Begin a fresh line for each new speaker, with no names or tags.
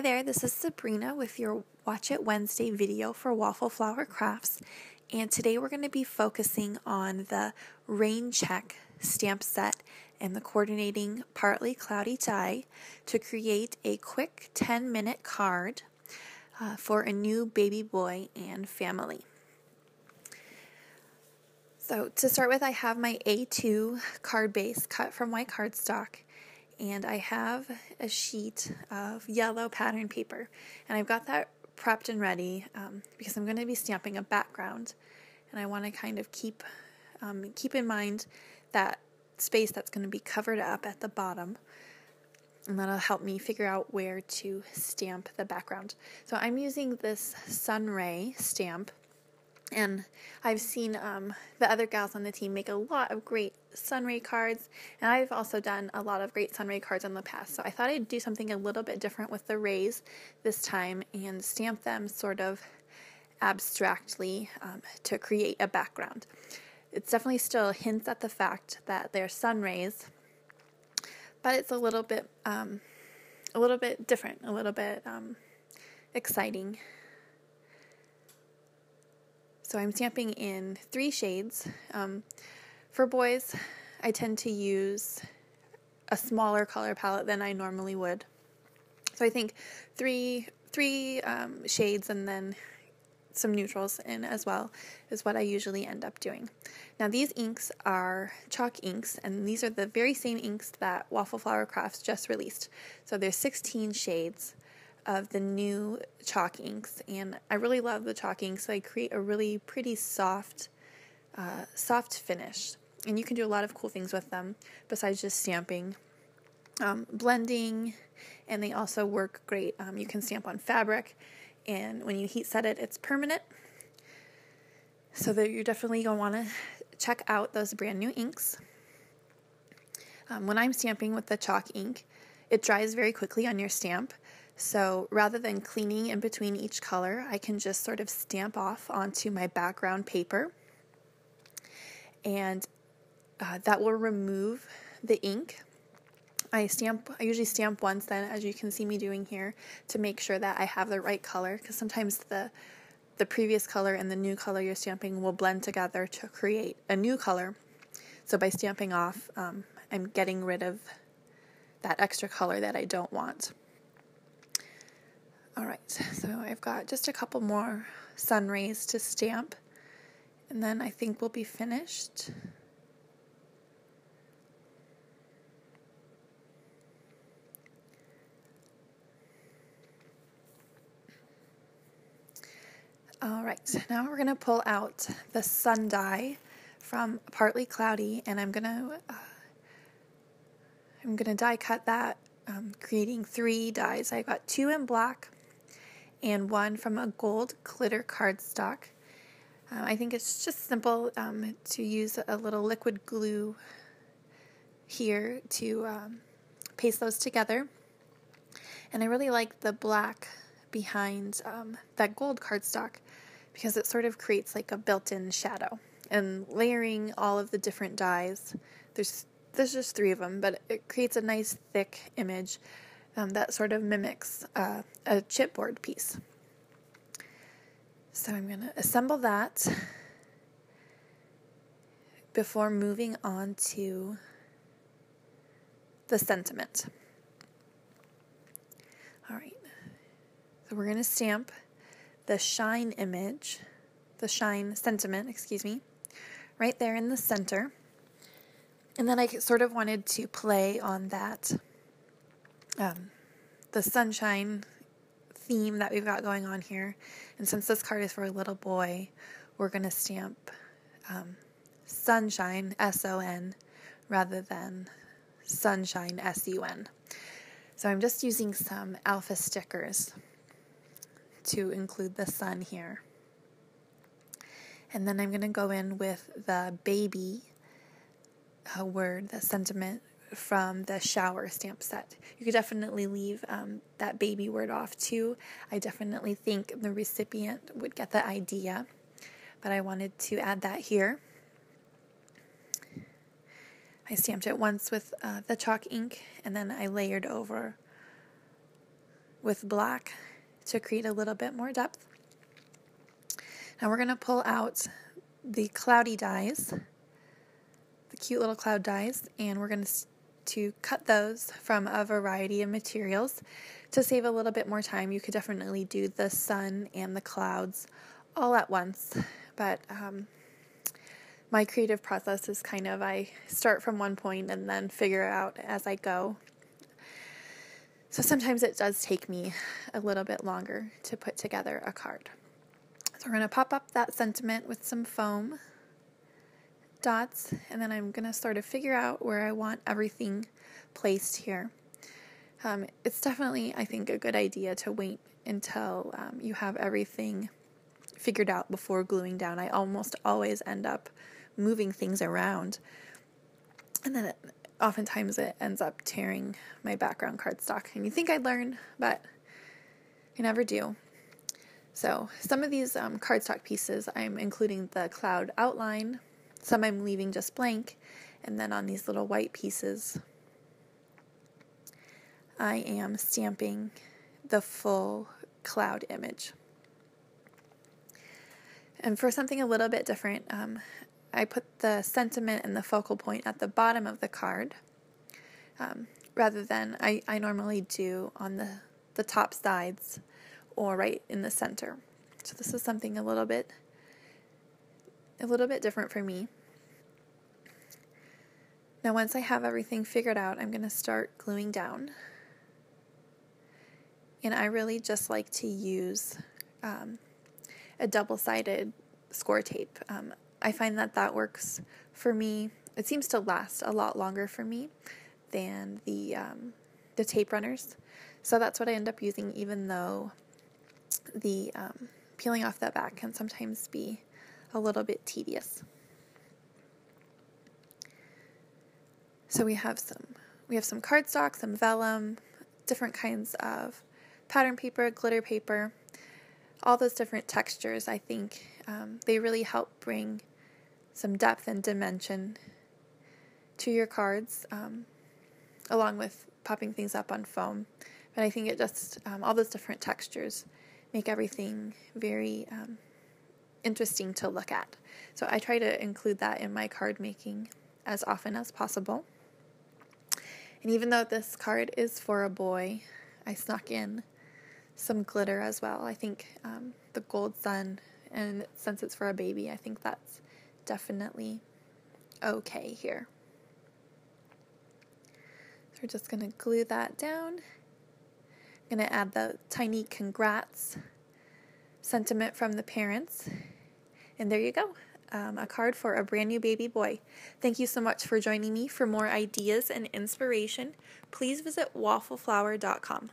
there, this is Sabrina with your Watch It Wednesday video for Waffle Flower Crafts, and today we're going to be focusing on the Rain Check stamp set and the coordinating partly cloudy die to create a quick 10-minute card for a new baby boy and family. So to start with, I have my A2 card base cut from white cardstock, and I have a sheet of yellow pattern paper, and I've got that prepped and ready because I'm going to be stamping a background, and I want to kind of keep in mind that space that's going to be covered up at the bottom, and that'll help me figure out where to stamp the background. So I'm using this Sunray stamp, and I've seen the other gals on the team make a lot of great Sunray cards, and I've also done a lot of great Sunray cards in the past. So I thought I'd do something a little bit different with the rays this time and stamp them sort of abstractly to create a background. It's definitely still hints at the fact that they're sun rays, but it's a little bit different, a little bit exciting. So I'm stamping in 3 shades. For boys, I tend to use a smaller color palette than I normally would. So I think three shades and then some neutrals in as well is what I usually end up doing. Now these inks are chalk inks, and these are the very same inks that Waffle Flower Crafts just released. So there's 16 shades of the new chalk inks, and I really love the chalk inks. So they create a really pretty soft finish, and you can do a lot of cool things with them besides just stamping. Blending, and they also work great. You can stamp on fabric, and when you heat set it, it's permanent. So that you're definitely going to want to check out those brand new inks. When I'm stamping with the chalk ink, it dries very quickly on your stamp. So rather than cleaning in between each color, I can just sort of stamp off onto my background paper, and that will remove the ink. I usually stamp once then, as you can see me doing here, to make sure that I have the right color, because sometimes the previous color and the new color you're stamping will blend together to create a new color. So by stamping off, I'm getting rid of that extra color that I don't want. Alright, so I've got just a couple more sun rays to stamp, and then I think we'll be finished. Alright, now we're going to pull out the sun die from Partly Cloudy, and I'm going to die cut that, creating 3 dies. I've got 2 in black and 1 from a gold glitter cardstock. I think it's just simple to use a little liquid glue here to paste those together. And I really like the black behind that gold cardstock because it sort of creates like a built-in shadow. And layering all of the different dies, there's just 3 of them, but it creates a nice thick image that sort of mimics a chipboard piece. So I'm going to assemble that before moving on to the sentiment. Alright, so we're going to stamp the shine sentiment, right there in the center. And then I sort of wanted to play on that, the sunshine theme that we've got going on here. And since this card is for a little boy, we're going to stamp sunshine, S-O-N, rather than sunshine, S-U-N. So I'm just using some alpha stickers to include the sun here. And then I'm going to go in with the baby word, the sentiment from the shower stamp set. You could definitely leave that baby word off too. I definitely think the recipient would get the idea, but I wanted to add that here. I stamped it once with the chalk ink, and then I layered over with black to create a little bit more depth. Now we're going to pull out the cloudy dies, the cute little cloud dies, and we're going to cut those from a variety of materials. To save a little bit more time, you could definitely do the sun and the clouds all at once, but my creative process is kind of, I start from one point and then figure it out as I go. So sometimes it does take me a little bit longer to put together a card. So we're going to pop up that sentiment with some foam dots, and then I'm going to sort of figure out where I want everything placed here. It's definitely, I think, a good idea to wait until you have everything figured out before gluing down. I almost always end up moving things around, and then oftentimes it ends up tearing my background cardstock. And you think I'd learn, but I never do. So some of these cardstock pieces, I'm including the cloud outline. Some I'm leaving just blank. And then on these little white pieces, I am stamping the full cloud image. And for something a little bit different, I put the sentiment and the focal point at the bottom of the card, rather than I normally do on the top sides or right in the center. So this is something a little bit different for me. Now once I have everything figured out, I'm going to start gluing down. And I really just like to use a double-sided score tape. I find that works for me. It seems to last a lot longer for me than the tape runners. So that's what I end up using, even though the peeling off that back can sometimes be a little bit tedious. So we have some cardstock, some vellum, different kinds of pattern paper, glitter paper, all those different textures. I think they really help bring some depth and dimension to your cards, along with popping things up on foam. But I think it just, all those different textures make everything very interesting to look at. So I try to include that in my card making as often as possible. And even though this card is for a boy, I snuck in some glitter as well. I think the gold sun, and since it's for a baby, I think that's definitely okay here. So we're just going to glue that down. I'm going to add the tiny congrats sentiment from the parents. And there you go. A card for a brand new baby boy. Thank you so much for joining me. For more ideas and inspiration, please visit waffleflower.com.